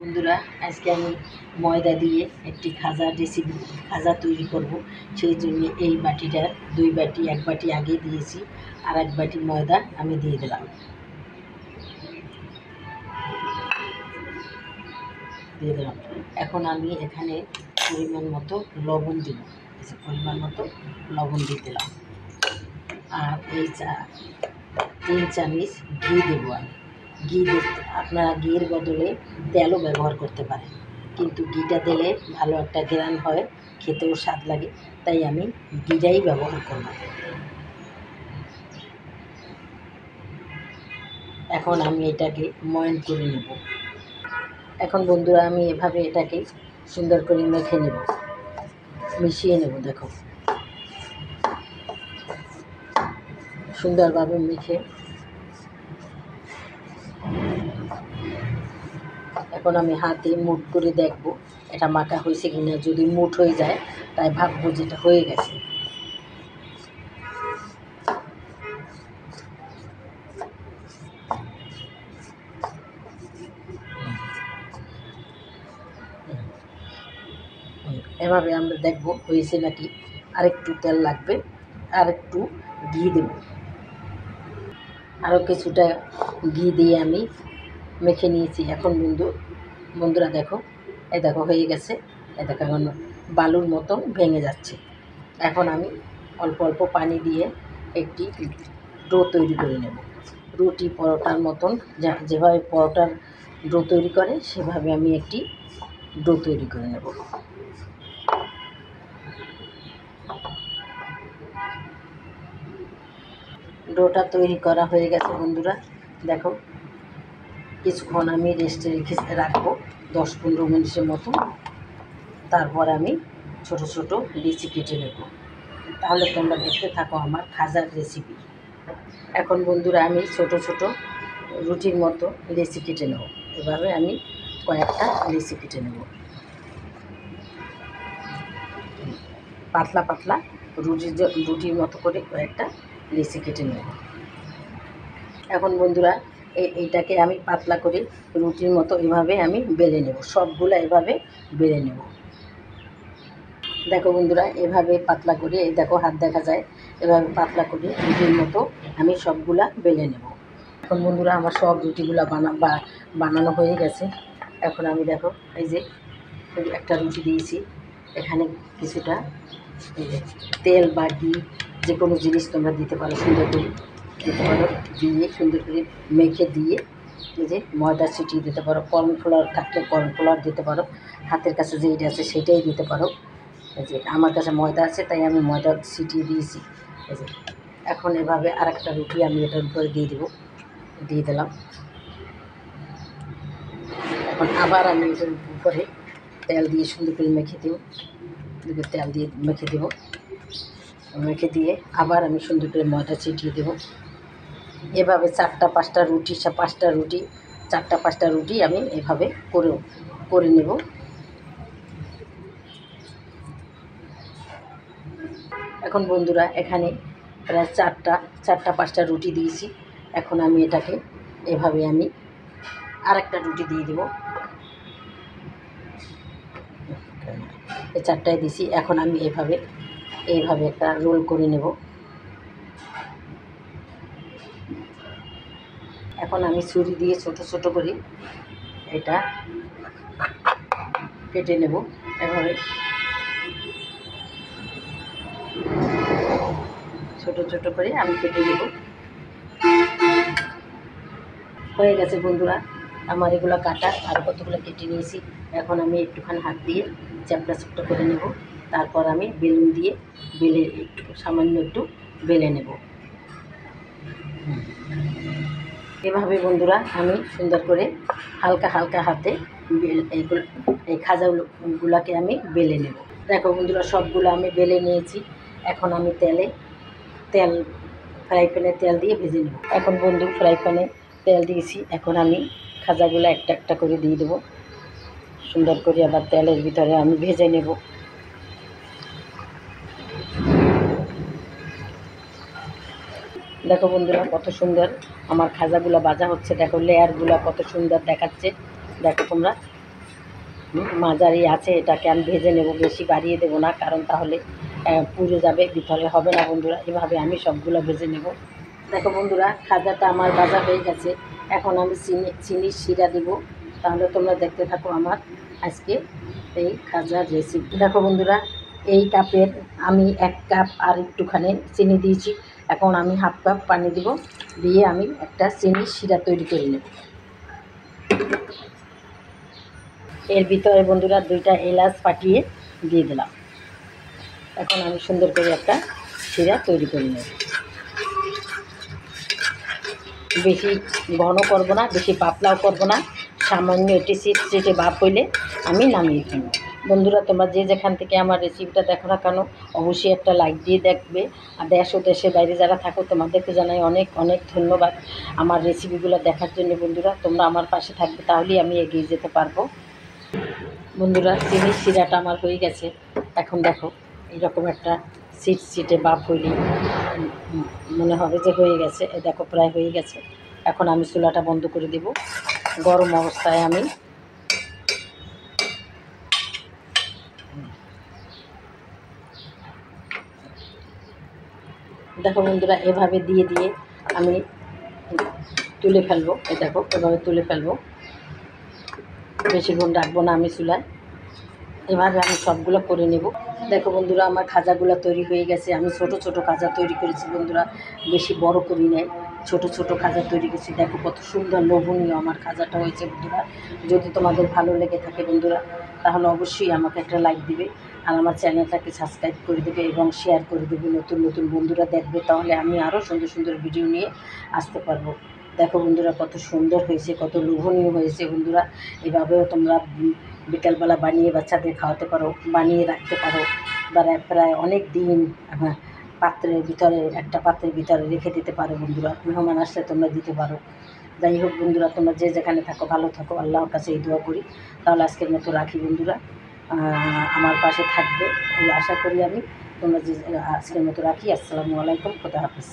বন্ধুরা, আজকে আমি ময়দা দিয়ে একটি খাজা তৈরি করব। সেই জন্য এই বাটিটার 2 বাটি, 1 বাটি আগে দিয়েছি, আর 1 বাটি ময়দা আমি দিয়ে দিলাম। এখন আমি এখানে পরিমাণ মতো লবণ দিব। পরিমাণ মতো লবণ দিয়ে দিলাম। আর এই 3 চামচ ঘি দেবো আমি। ঘি আপনারা ঘির বদলে তেলও ব্যবহার করতে পারেন, কিন্তু ঘিটা দিলে ভালো একটা ঘ্রাণ হয়, খেতেও স্বাদ লাগে, তাই আমি ঘিটাই ব্যবহার করব। এখন আমি এটাকে ময়ান করে নেব। এখন বন্ধুরা, আমি এভাবে এটাকে সুন্দর করে মেখে নেব, মিশিয়ে নেব। দেখো, সুন্দরভাবে মেখে এখন আমি হাতে মুঠ করে দেখব এটা মাখা হয়েছে কিনা। যদি মুঠ হয়ে যায় তাই ভাববো যেটা হয়ে গেছে। এভাবে আমরা দেখব হয়েছে নাকি। আরেকটু তেল লাগবে, আরেকটু ঘি দেব। আরও কিছুটা ঘি দিয়ে আমি মেখে নিয়েছি। এখন বন্ধুরা দেখো, এই দেখো হয়ে গেছে। এই দেখো এখন বালুর মতন ভেঙে যাচ্ছে। এখন আমি অল্প অল্প পানি দিয়ে একটি ডো তৈরি করে নেব। রুটি পরোটার মতন যেভাবে পরোটার ডো তৈরি করে সেভাবে আমি একটি ডো তৈরি করে নেব। ডোটা তৈরি করা হয়ে গেছে বন্ধুরা। দেখো, কিছুক্ষণ আমি রেস্টে রাখবো, 10-15 মিনিটের মতো। তারপর আমি ছোট ছোট লিচি কেটে নেব। তাহলে তোমরা দেখতে থাকো আমার খাজার রেসিপি। এখন বন্ধুরা, আমি ছোট ছোট রুটির মতো লিচি কেটে নেব। এভাবে আমি কয়েকটা লিচি কেটে নেব, পাতলা পাতলা রুটির মতো করে কয়েকটা লিচি কেটে নেব। এখন বন্ধুরা, এইটাকে আমি পাতলা করে রুটির মতো এভাবে আমি বেলে নেব। সবগুলো এভাবে বেলে নেব। দেখো বন্ধুরা, এভাবে পাতলা করে, এই দেখো হাত দেখা যায়, এভাবে পাতলা করে রুটির মতো আমি সবগুলা বেলে নেব। এখন বন্ধুরা, আমার সব রুটিগুলো বানানো হয়ে গেছে। এখন আমি দেখো, এই যে একটা রুটি দিয়েছি, এখানে কিছুটা তেল বা ঘি যে কোনো জিনিস তোমরা দিতে পারো, সুন্দর করে দিতে পারো। দিয়ে সুন্দর করে মেখে দিয়ে এই যে ময়দা ছিটিয়ে দিতে পারো। কর্নফ্লাওয়ার থাকলে কর্নফ্লাওয়ার দিতে পারো। হাতের কাছে যেইটা আছে সেটাই দিতে পারো। এই যে আমার কাছে ময়দা আছে তাই আমি ময়দা ছিটিয়ে দিয়েছি। এই যে এখন এভাবে আরেকটা রুটি আমি এটার উপরে দিয়ে দিলাম। এখন আবার আমি এটার উপরে তেল দিয়ে সুন্দর করে মেখে দেব। তেল দিয়ে মেখে দিয়ে আবার আমি সুন্দর করে ময়দা ছিটিয়ে দেব। এভাবে 4-5টা রুটি 4-5টা রুটি আমি এভাবে করে নেব। এখন বন্ধুরা, এখানে প্রায় 4-5টা রুটি দিয়েছি। এখন আমি এটাকে এভাবে আমি আরেকটা রুটি দিয়ে দেব। এই 4টায় দিয়েছি। এখন আমি এইভাবে একটা রোল করে নেব। এখন আমি ছুরি দিয়ে ছোট ছোট করে এটা কেটে নেব। এভাবে ছোট ছোট করে আমি কেটে নেব। হয়ে গেছে বন্ধুরা আমার এগুলো কাটা। আর কতগুলো কেটে নিয়েছি। এখন আমি একটুখানি হাত দিয়ে চ্যাপটা চ্যাপটা করে নেব। তারপর আমি বেলুন দিয়ে সামান্য একটু বেলে নেব। এভাবে বন্ধুরা আমি সুন্দর করে হালকা হালকা হাতে এই খাজাগুলোকে আমি বেলে নেব। দেখো বন্ধুরা, সবগুলো আমি বেলে নিয়েছি। এখন আমি ফ্রাই প্যানে তেল দিয়ে ভেজে নেব। এখন বন্ধু, ফ্রাই প্যানে তেল দিয়েছি। এখন আমি খাজাগুলো একটা একটা করে দিয়ে দেবো। সুন্দর করে আবার তেলের ভিতরে আমি ভেজে নেব। দেখো বন্ধুরা, কত সুন্দর আমার খাজাগুলো ভাজা হচ্ছে। দেখো লেয়ারগুলো কত সুন্দর দেখাচ্ছে। দেখো তোমরা, মাঝারি আছে এটাকে আমি ভেজে নেব, বেশি বাড়িয়ে দেবো না, কারণ তাহলে পুড়ে যাবে, ভিতরে হবে না বন্ধুরা। এভাবে আমি সবগুলো ভেজে নেব। দেখো বন্ধুরা, খাজাটা আমার ভাজা হয়ে গেছে। এখন আমি চিনির শিরা দেবো। তাহলে তোমরা দেখতে থাকো আমার আজকে এই খাজার রেসিপি। দেখো বন্ধুরা, এই কাপের আমি 1 কাপ আর একটুখানি চিনি দিয়েছি। এখন আমি 1/2 কাপ পানি দিব, দিয়ে আমি একটা চিনির শিরা তৈরি করে নেব। এর ভিতরে বন্ধুরা 2টা এলাচ ফাটিয়ে দিয়ে দিলাম। এখন আমি সুন্দর করে একটা শিরা তৈরি করে নেব। বেশি ঘন করব না, বেশি পাতলাও করব না, সামান্য এটি চিটচিটে ভাব হইলে আমি নামিয়ে ফেলব। বন্ধুরা, তোমরা যে যেখান থেকে আমার রেসিপিটা দেখো না কেন, অবশ্যই একটা লাইক দিয়ে দেখবে। আর দেশ ও দেশের বাইরে যারা থাকো, তোমাদেরকে জানাই অনেক অনেক ধন্যবাদ আমার রেসিপিগুলো দেখার জন্য। বন্ধুরা, তোমরা আমার পাশে থাকবে, তাহলেই আমি এগিয়ে যেতে পারবো। বন্ধুরা, চিনির শিরাটা আমার হয়ে গেছে। এখন দেখো, এইরকম একটা চিটচিটে ভাব হইলেই মনে হবে যে হয়ে গেছে। এই দেখো, প্রায় হয়ে গেছে। এখন আমি চুলাটা বন্ধ করে দেব। গরম অবস্থায় আমি দেখো বন্ধুরা, এভাবে দিয়ে দিয়ে আমি তুলে ফেলবো। এই দেখো, এভাবে তুলে ফেলবো, বেশিক্ষণ রাখবো না আমি চুলায়। এভাবে আমি সবগুলো করে নেব। দেখো বন্ধুরা, আমার খাজাগুলো তৈরি হয়ে গেছে। আমি ছোট ছোট খাজা তৈরি করেছি বন্ধুরা, বেশি বড় করি নাই, ছোট ছোট খাজা তৈরি করেছি। দেখো কত সুন্দর লোভনীয় আমার খাজাটা হয়েছে বন্ধুরা। যদি তোমাদের ভালো লেগে থাকে বন্ধুরা, তাহলে অবশ্যই আমাকে একটা লাইক দিবে, আর আমার চ্যানেলটাকে সাবস্ক্রাইব করে দেবে এবং শেয়ার করে দেবে। নতুন নতুন বন্ধুরা দেখবে, তাহলে আমি আরও সুন্দর সুন্দর ভিডিও নিয়ে আসতে পারবো। দেখো বন্ধুরা, কত সুন্দর হয়েছে, কত লোভনীয় হয়েছে বন্ধুরা। এভাবেও তোমরা বিকালবেলা বানিয়ে বাচ্চাদের খাওয়াতে পারো, বানিয়ে রাখতে পারো, প্রায় অনেক দিন একটা পাত্রের ভিতরে রেখে দিতে পারো বন্ধুরা। মেহমান আসলে তোমরা দিতে পারো। যাই হোক বন্ধুরা, তোমরা যে যেখানে থাকো ভালো থাকো, আল্লাহর কাছে এই দোয়া করি। তাহলে আজকের মতো রাখি বন্ধুরা, আমার পাশে থাকবে এই আশা করি আমি। তোমরা যে আজকের মতো রাখি। আসসালামু আলাইকুম, খোদা হাফেজ।